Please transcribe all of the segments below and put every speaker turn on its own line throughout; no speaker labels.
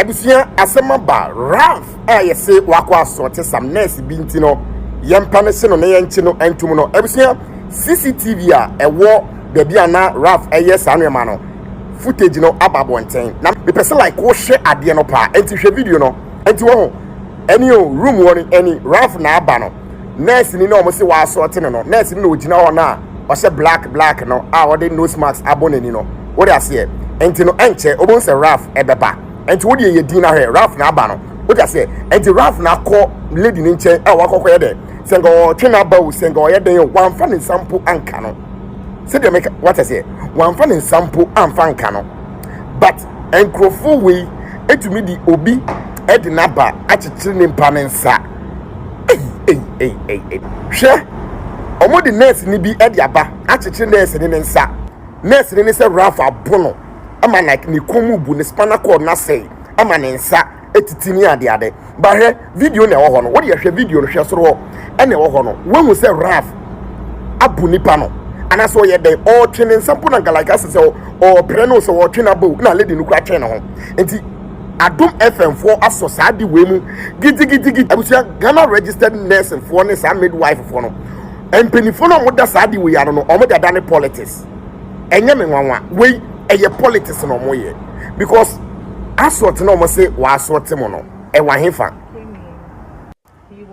Ebusia asema ba Ralph yese wakwa sorte some nurse bi ntino yempa ne se no na yenchi no entum no ebusia CCTV a ewo de bia na Ralph yes anwema no footage no ababonten na be person like wo hwe ade no pa enti hwe video no enti wo ho any room one any Ralph na aba no nurse ni no mo se wa sorte no nurse ni no gina ho na o se black no wo de nose mask abonani no wo de ase enti no enche obon se Ralph ebeba enti wo de ye din na he Ralph na aba no wo de ase enti Ralph na call lady ni nche wakokọ ye de sengo twena ba wo sengo ye den wan fa ne sample anka no se de make what I say wan fa ne sample anfa anka no but enkrofo we etumi di obi edi na ba achichiri ne mpa ne nsa hwe omo di nurse ni bi edi aba achichiri nurse ni ne nsa nurse ni se Ralph abono ama like ni komu bu ne spinal cord na say ama ne nsa etitini ade ba he video na wo ho no wo de hwe video no hwe soro ene wo ho no wo se Ralph abu nipa no ana so ye den o twene sample na galaka se o preno so wo twena bo na lady no kura twene ho enti Adom FM for aso saadi we mu gidi abusia Ghana registered nurse for ne sa midwife for no empenifo no moda saadi we ya no o moda dane politics enye me nwanwa we eye politics no mo ye because asort no mo say wa asort mo no e wa hefa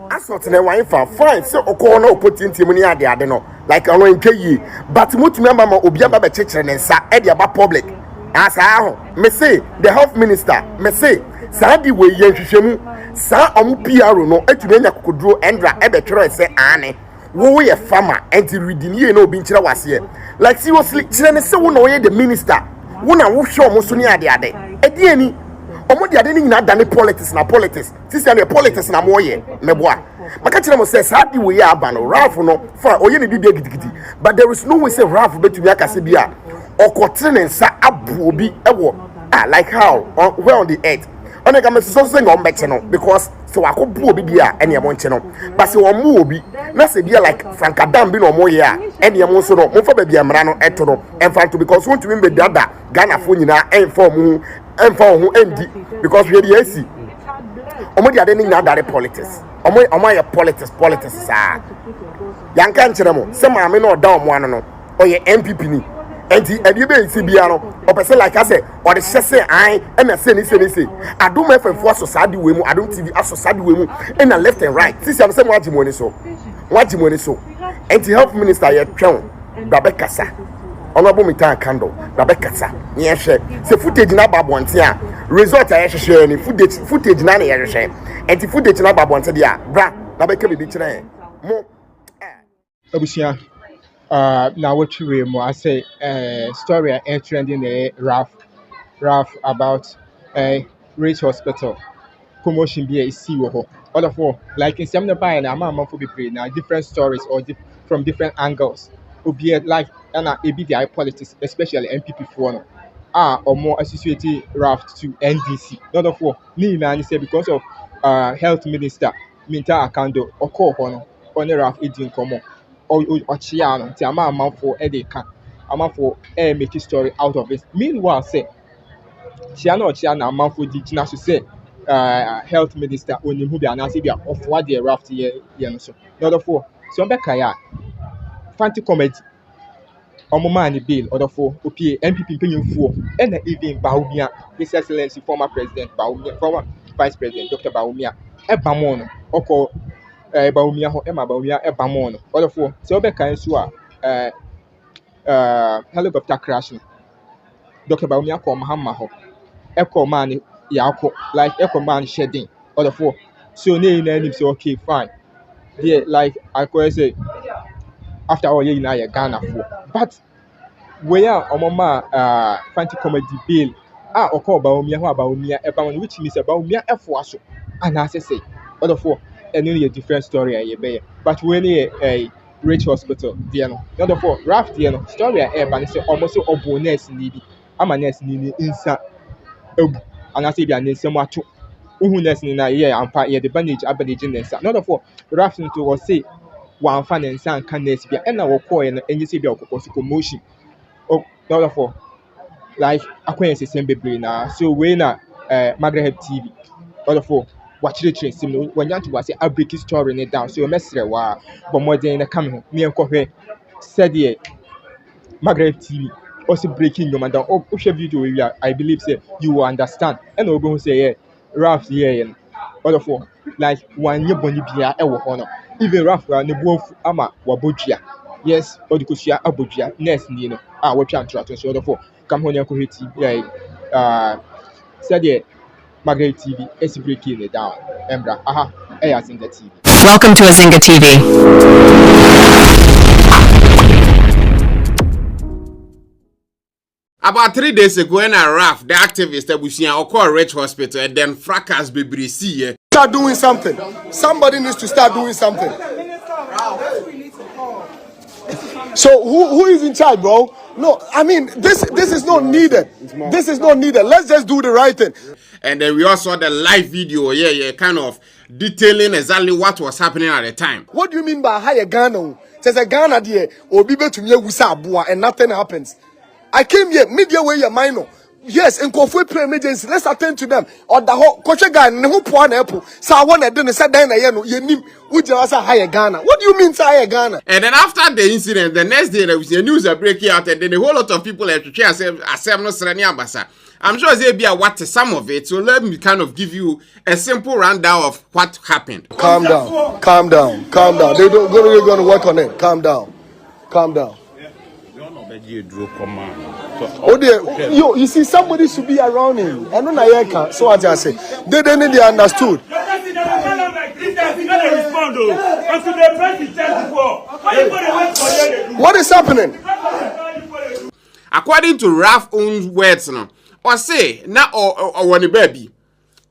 asort na wa hefa fine say okọ na opotinti mu ni ade no like ono nke yi but mutumi ama obi aba be chekere ne nsa e de aba public asa aho me say the health minister me say saadi we ye hwehwemu sa omu PR no etumi anya kokoduro endra e be twere say ane wo ye farmer enti reading na obi nkyere wase like seriously kyere ne say wo na ye the minister wo na wo hwe omo so ni ade edi ani omo de ade ni nyina dane politics na politics sisi na politics na mo ye meboa maka kyere mo say saadi we ya aba no Ralph no fa oye ne bibia gidigidi but there is no way say Ralph betumi akase bia okotre nsa abu obi ewo like how where on the earth only come so say ngom beche no because so akobu obi bia ene e mo nche no but se wo mu obi na se bia like Frank Adam bi no mo ye a ene e mo so no mo fa ba bia mra no eto no enfa to because won to be dada Ghana fo nyina enfa mu enfa ho endi because we dey asi omo dia de ni na dare politics omo ya politics sa yanka nkyere mo se maame no da omo ano no oye MPP ni enti edi be nsi bia no o pese like I say or the sese an e na se ni se Adom FM for society we mu Adom TV society we mu in left and right sisi am say mo agimoni so enti health minister ye twon babe kasa honorable metan candle babe kasa ye hwe se footage na babonte a result a ye hwe ni footage na ye hwe enti footage na babonte dia bra na be ka bibi kire mo
abusia now what you more I say story trending the Ralph about Rich Hospital promotion be a see all of all like in some the buy na am for be pray now different stories or from different angles be like and a bit politics especially MPP for no or more associated Ralph to NDC not of all ni na say because of health minister Minta Akando or call on Ralph Edin Komo or Chiano, the amount for Edeka, amount for make a story out of it. Meanwhile, say Chiana amount for the to say health minister only who be announced of what they raft here, so not for some Bekaya fancy comedy. Omomani bill or for OPA MPP paying for and even Baumia, His Excellency former President Baumia, former Vice President Dr. Baumia, Ebamon, Oko. Baumia ho Emma Baumia Ebamon all for so be kan so helicopter crash Dr. Baumia ko Mahama ho eko man yako like eko man shedding all for so na nim say okay fine there like I could say after all you na ya Ghana for but where omoma fancy comedy bill oko Baumia ho Baumia Ebamon which means Baumia efo aso and I say all for and only a different story but when a Rich Hospital Diano not of all Ralph Diano story but say almost so bonus needy I'm a nurse needy inside and I say there is somewhat to nurse in a year and part the bandage abandoned not of all Ralph to was say one fan and son can nurse be and our coin and you see the commotion oh not of all like acquaintances same baby now so when Margaret TV. Therefore, watch the train. Sim when you want to say a break story it down. So you mess wa but more than coming. Me and Kohe said yeah. Margaret TV also breaking your man down. Oh, video we are. I believe say you will understand. And we're going to say yeah, Ralph yeah. Therefore, like one year boni bia e wo hono. Even Ralph ne bofu ama wabodua. Yes, odikosia abodua. Next ni no. Ah, we try to so therefore come on your TV. Yeah. Said yeah. Margaret TV is breaking it down. Embra, aha, Azinga TV.
Welcome to Azinga TV.
About 3 days ago, when I Raf, the activist, Abusian, called Rich Hospital, and then fracas BBC.
Start doing something. Somebody needs to start doing something. So who is in charge, bro? No, I mean this is not needed. This is not needed. Let's just do the right thing.
And then we also saw the live video, kind of detailing exactly what was happening at the time.
What do you mean by higher Ghana? There's a Ghana there, or be to me and nothing happens. I came here, media way your minor. Yes, in Kofu emergency, let's attend to them. Or the whole coach guy, no point apple. So I want to do the same thing. You need which was a higher Ghana. What do you mean, higher Ghana?
And then after the incident, the next day there was the news breaking out, and then a whole lot of people had to try to I'm sure they'll be what some of it. So let me kind of give you a simple rundown of what happened.
Calm down, calm down, calm down. They're going to work on it. Calm down, calm down. Oh dear, you see, somebody should be around him. I don't know. So what I say, they understood. What is happening?
According to Ralph's own words, no, or say now or when a baby,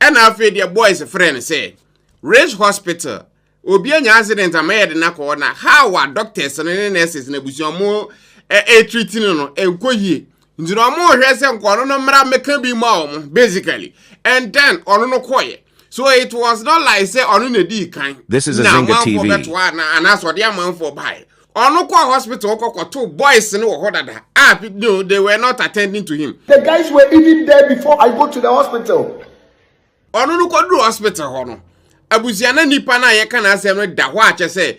and after their boy's friend say, Rich Hospital. Obi anya accident amade na corner. How are doctors and nurses na busiamo treating no enkoyie. Nti no mo hwese nkono no mra meka bi ma basically. And then ono no koye. So it was not like say ono na di kan.
This is a Zinga TV.
And that's what they man for buy. Ono kwa hospital ko two boys no ho dada. No, they were not attending to him.
The guys were even there before I go to the hospital.
Ono no ko do hospital ho no. Abusiana nipa na ye kana asem no da ho ache say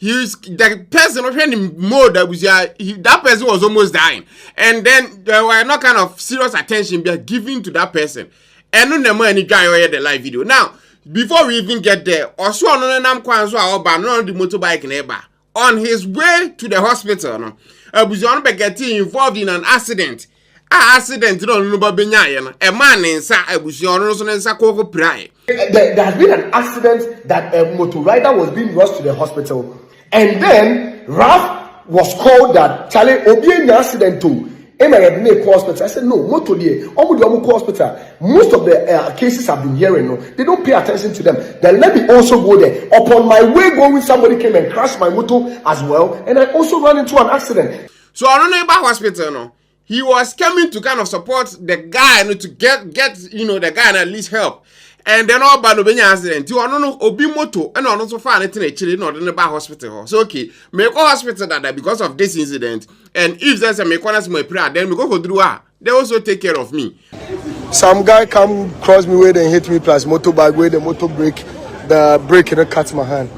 the person was in mode that person was almost dying, and then there were no kind of serious attention being given to that person. And no more any guy or the live video. Now, before we even get there, also on the motorbike neighbor on his way to the hospital, no, Abusiana be getting involved in an accident. Accident no benya a man insa Abusiana so nsa koko prai.
There has been an accident that a motor rider was being rushed to the hospital. And then Ralph was called that Charlie Obi accident too. Hospital. I said no, motor there. Hospital. Most of the cases I've been hearing, no, they don't pay attention to them. Then let me also go there. Upon my way going, somebody came and crashed my motor as well, and I also ran into an accident.
So I don't know about hospital, no. He was coming to kind of support the guy, to get the guy and at least help. And then all bad obenya accident. You know obi moto and on so far anything actually not in the hospital. So okay, make a hospital that because of this incident. And if there's a mechanism my prayer, then we go through they also take care of me.
Some guy come cross me way and hit me plus motorbike where the motor brake, the brake and cut my hand.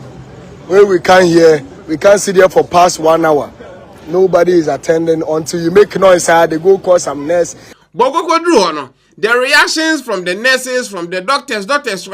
Where we can't hear, we can't sit there for past 1 hour. Nobody is attending until you make noise. They go call some nurse.
But go through no. The reactions from the nurses, from the doctors it's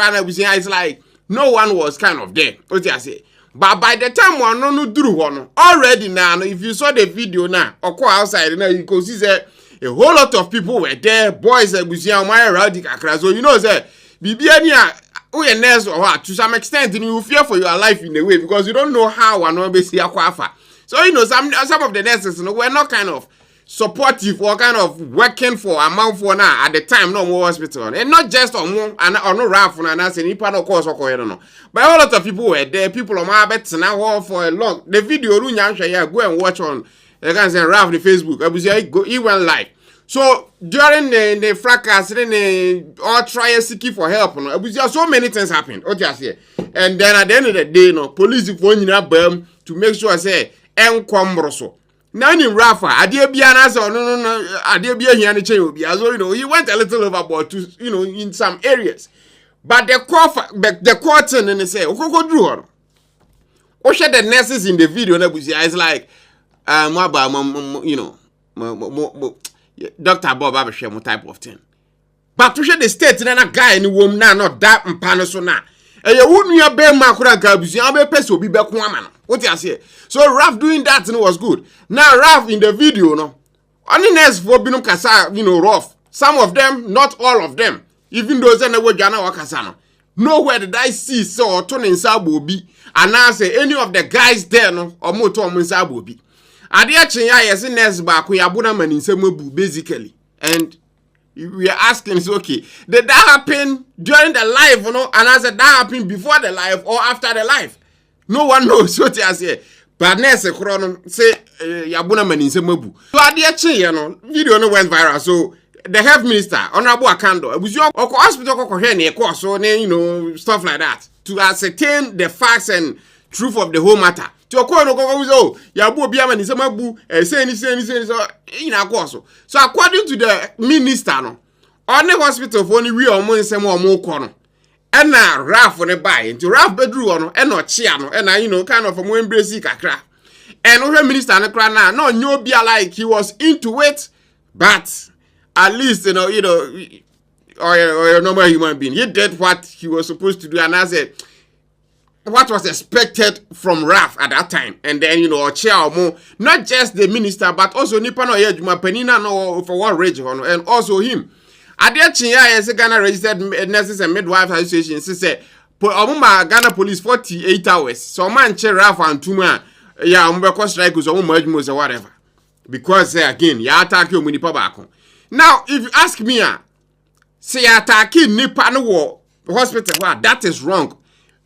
like no one was kind of there. What I say? But by the time one no do one already now, if you saw the video now or go outside now, you can see that a whole lot of people were there. Boys my radical. So you know that Bibiania we nurse or what to some extent you fear for your life in a way because you don't know how one will be see aquafa. So you know some of the nurses were not kind of supportive or kind of working for amount for now at the time no more hospital and not just on no Ralph and I say nipa no course or no but a lot of people were there. People on my bet now for a long the video go and watch on the guys and Ralph the Facebook he went live. So during the fracas then all try seeking for help so many things happened and then at the end of the day police phone to make sure say enkwambroso. Now in Rafa, Adebiana so no Adebia here and change. So you know he went a little overboard to in some areas. But the court and they say, Okoko drew on. Osha the nurses in the video is like Dr. Bob Abisham type of thing. But to share the state and a guy in the womb now not that panosona. And you wouldn't have been Makura Gabusi, I'll be peso be back woman. What you say? So Ralph doing that was good. Now Ralph in the video, no. Only nurse for Binum Kasa, rough. Some of them, not all of them. Even those that were Jana or Kasano. Nowhere did I see so Tony in Sabobi. And now say any of the guys there no or motor in Sabobi. Adiachi yes in nurse back we abuna man in Semubu basically. And we are asking, so okay, did that happen during the live, and I said that happened before the live or after the live? No one knows what I say. But nurse Chrono say Yabuna man in Semubu. So Adiachi, video no went viral. So the health minister, Honorable Akando, it was your hospital so stuff like that to ascertain the facts and truth of the whole matter. To a corner go, Yabu Biaman is a mabu, so according to the minister, no, on the hospital for only we are more corner. And now Ralph on a buy into Ralph bedroom and not Chiano, and kind of a more embracing kakra. And over minister and a crown now, no be like he was into it, but at least, or a normal human being. He did what he was supposed to do, and I said, what was expected from Ralph at that time. And then, chair or more, not just the minister, but also Nipano Yejuma Penina no for one rage, and also him. Adiachiya as a Ghana registered nurses and midwives association, she said, Ghana police 48 hours. So man, chair Ralph and Tuma, strike was or whatever. Because again, ya attack you muni pabako. Now, if you ask me, say attacking Nipa no hospital, that is wrong.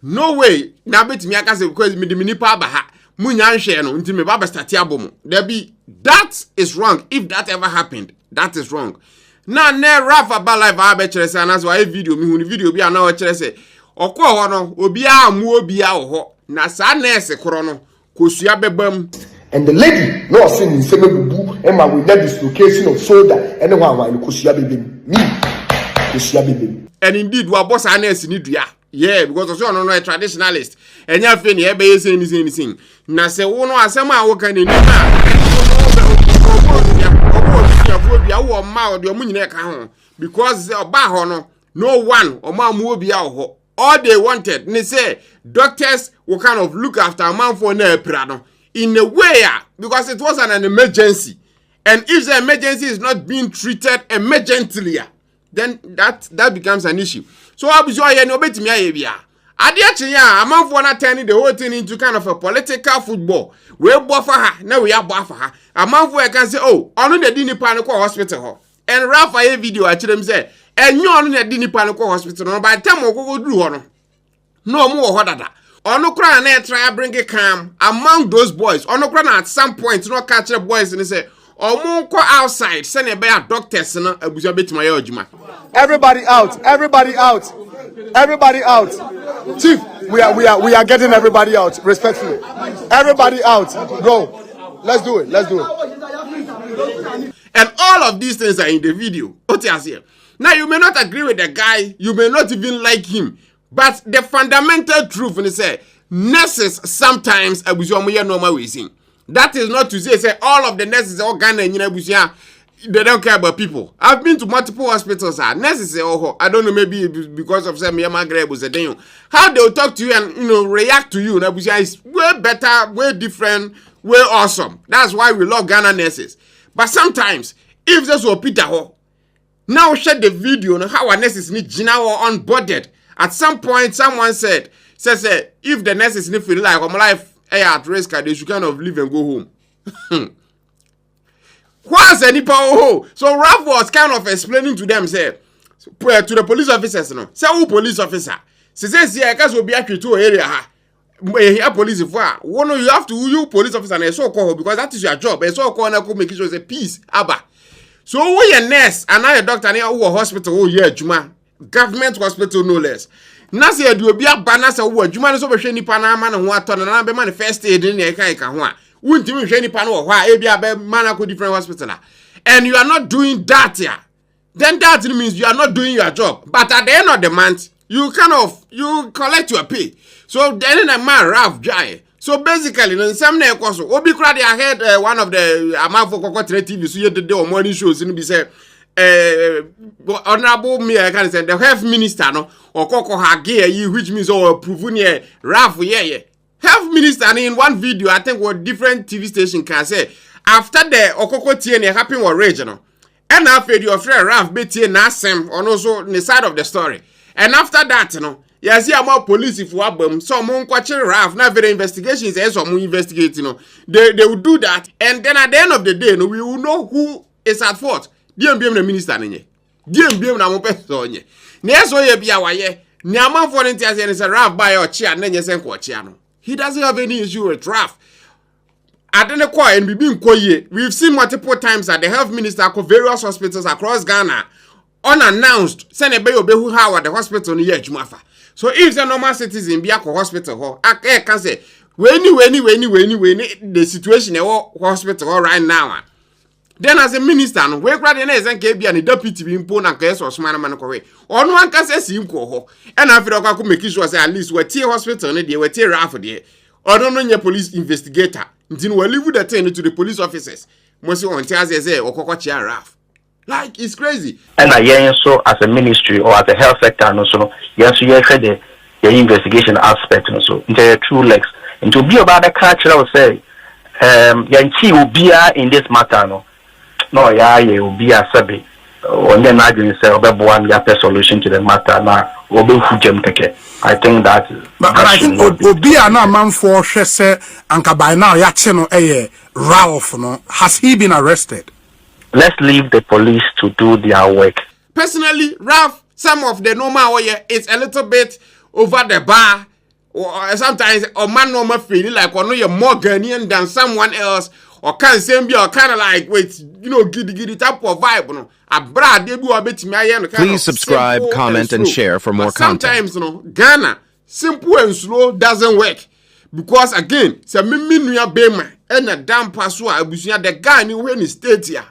No way. Now, bet me, I can say because me the Nipa baha, munyan no until me baba statiabomo. There be that is wrong. If that ever happened, that is wrong. Now, ne Rafa ba live abechere and as why video me hu video bi ana o chere say okọ ho no obi a mu obi a ho na sa nurse koro no kosua bebam.
And the lady, no sin in Semebubu, Emma with that dislocation of shoulder, anyone while Kusia baby. Me, Kusia baby.
And indeed, we are boss and nurse in India. Yeah, because also no a traditionalist. And you're feeling everybody saying anything. Now say, oh no, as someone who can in the because no one or man will be out. All they wanted, they say, doctors will kind of look after a man for no prano. In a way, because it was an emergency. And if the emergency is not being treated emergently, then that becomes an issue. So I was sure you know better me here. Adiachi ya, a man for not turning the whole thing into kind of a political football. We buffer her, now we are buffer her. A man for can say, oh, I know the Dini Panico Hospital. And Rafa video actually them say, and you on the Dini Panico Hospital. By the time we go do no more hodada. Ono kra na try bring it calm among those boys. Ono kra na at some point no catch the boys and say, "Omo ko outside, send a bear doctors na abuja betima ya ojuma."
Everybody out. Everybody out. Everybody out. Chief, we are getting everybody out respectfully. Everybody out. Go. Let's do it. Let's do it.
And all of these things are in the video. What you say? Now you may not agree with the guy, you may not even like him. But the fundamental truth is say nurses sometimes abuja normal waiting. That is not to say all of the nurses all Ghana and abuja they don't care about people. I've been to multiple hospitals. Nurses say, oh, I don't know, maybe because of some was a thing. How they'll talk to you and react to you in abuja is way better, way different, way awesome. That's why we love Ghana nurses. But sometimes if this was Peter Ho, now share the video on how our nurses need Gina or onboarded. At some point, someone says, if the nurses need feel like my life at risk, they should kind of leave and go home. What's any power? So Ralph was kind of explaining to them, say, to the police officers, say, who police officer? Says, yeah, because we'll be actually to area. Here, police, if one you have to, you police officer, and so call because that is your job. And so call and could make sure it's a peace. Abba. So, we a nurse and I a doctor, and who a hospital, oh, yeah, Juma. Government hospital no less. Na say do obi abana say wo adwuma no so behwe nipa na ama ne ho ato na be manifest aid ne e kan ka ho a Wouldn't even any panel why ABA manako different hospital. And you are not doing that here. Then that means you are not doing your job. But at the end of the month, you collect your pay. So then a man Ralph Jai. So basically, in some name also, Obi Kradi I heard one of the Amafo Cocotre TV so you did morning shows in be say honorable me I can say the health minister no or Coco Hage which means approve Ralph yeah. Health minister in one video, I think what different TV station can say after the Okoko TN happened or regional. And after your friend Ralph BT and Nasem on also the side of the story. And after that, you see more police if you have some more watching Ralph, now very investigations and some investigating. They will do that. And then at the end of the day, we will know who is at fault. DMBM the minister. DMBM na mo person. Neso ye bia waye. Niaman for the is a Ralph by your chair, and then you send no. He doesn't have any issue with Ralph. I don't know and we been we've seen multiple times that the health minister at various hospitals across Ghana unannounced send a baby who how at the hospital in Jumafa. So if the normal citizen be at hospital, I can say when the situation in hospital right now. Then as a minister, we grad and KB and the deputy being put and case or smart man away. Or no one can say him go. And I feel like I could make sure at least we're T hospital and they were tear off there. Or don't know your police investigator. Until we leave the thing to the police officers. Most on Tiaze or Cocochia Raf. Like it's crazy.
And I so as a ministry or as a health sector no so yes you heard the investigation aspect no so into true legs. And to be about the culture I would say yanchi will be in this matter no. No, yeah, you will be a sabi. When you're not going to say, "Obebuan, you have a solution to the matter." Now, I think that.
But I think Obi ana man for say, Anka by now, Yachino Ralph, no, has he been arrested?
Let's leave the police to do their work.
Personally, Ralph, some of the normal way is a little bit over the bar, or sometimes a man normal feeling like one you're more Ghanaian than someone else. Or can same be or kind of like wait, giddy type of vibe, no. A brad debu a bit me.
Please subscribe, comment, and share for more content.
Sometimes, Ghana simple and slow doesn't work because again, say me nuya bema and a damn password abusia the guy knew when he stayed here.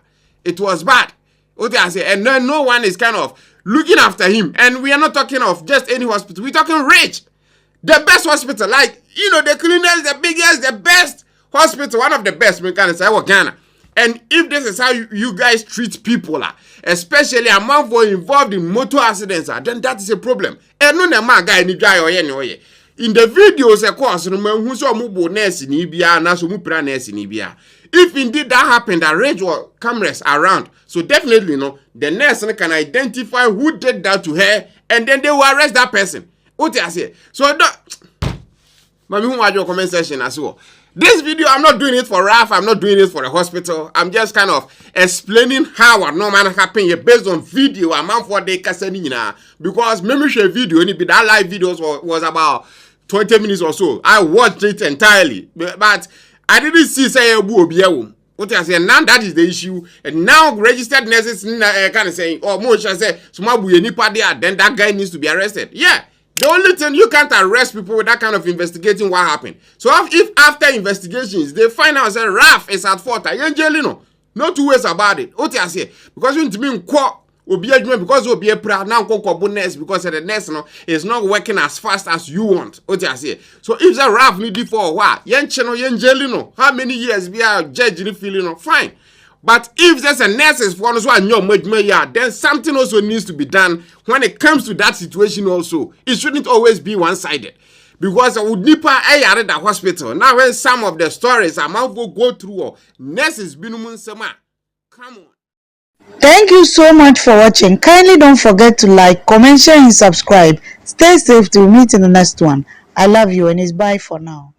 It was bad. What I say, and then no one is kind of looking after him. And we are not talking of just any hospital. We're talking rich, the best hospital, like the cleanest, the biggest, the best. Hospital, one of the best mechanics I Ghana. And if this is how you guys treat people, especially among for involved in motor accidents, then that is a problem. And no man guy ni guy or anyway. In the videos, of course, who saw mubo nurse in Ibia, na so mupra nurse in Ibia. If indeed that happened, that range or cameras around. So definitely, the nurse can identify who did that to her, and then they will arrest that person. What I say? So Mami, who watch your comment section as well. This video, I'm not doing it for Ralph. I'm not doing it for the hospital. I'm just kind of explaining how a normal happen based on video. I'm out for the Casanina because maybe share video. Only that live videos was about 20 minutes or so. I watched it entirely, but I didn't see say what I say. Now that is the issue, and now registered nurses kind of saying, "Oh, more shall say, then that guy needs to be arrested." Yeah. The only thing you can't arrest people with that kind of investigating what happened. So if after investigations they find out that Ralph is at fault, no two ways about it. What I say because you need to be in court, because will be a proud now nurse because the nurse is not working as fast as you want. What I say. So if the Ralph need for a while, how many years we are judging feeling fine. But if there's a nurses for us then something also needs to be done when it comes to that situation also. It shouldn't always be one-sided. Because I would nipa at the hospital. Now when some of the stories I'm out to go through nurses come on.
Thank you so much for watching. Kindly don't forget to like, comment, share and subscribe. Stay safe till we meet in the next one. I love you and it's bye for now.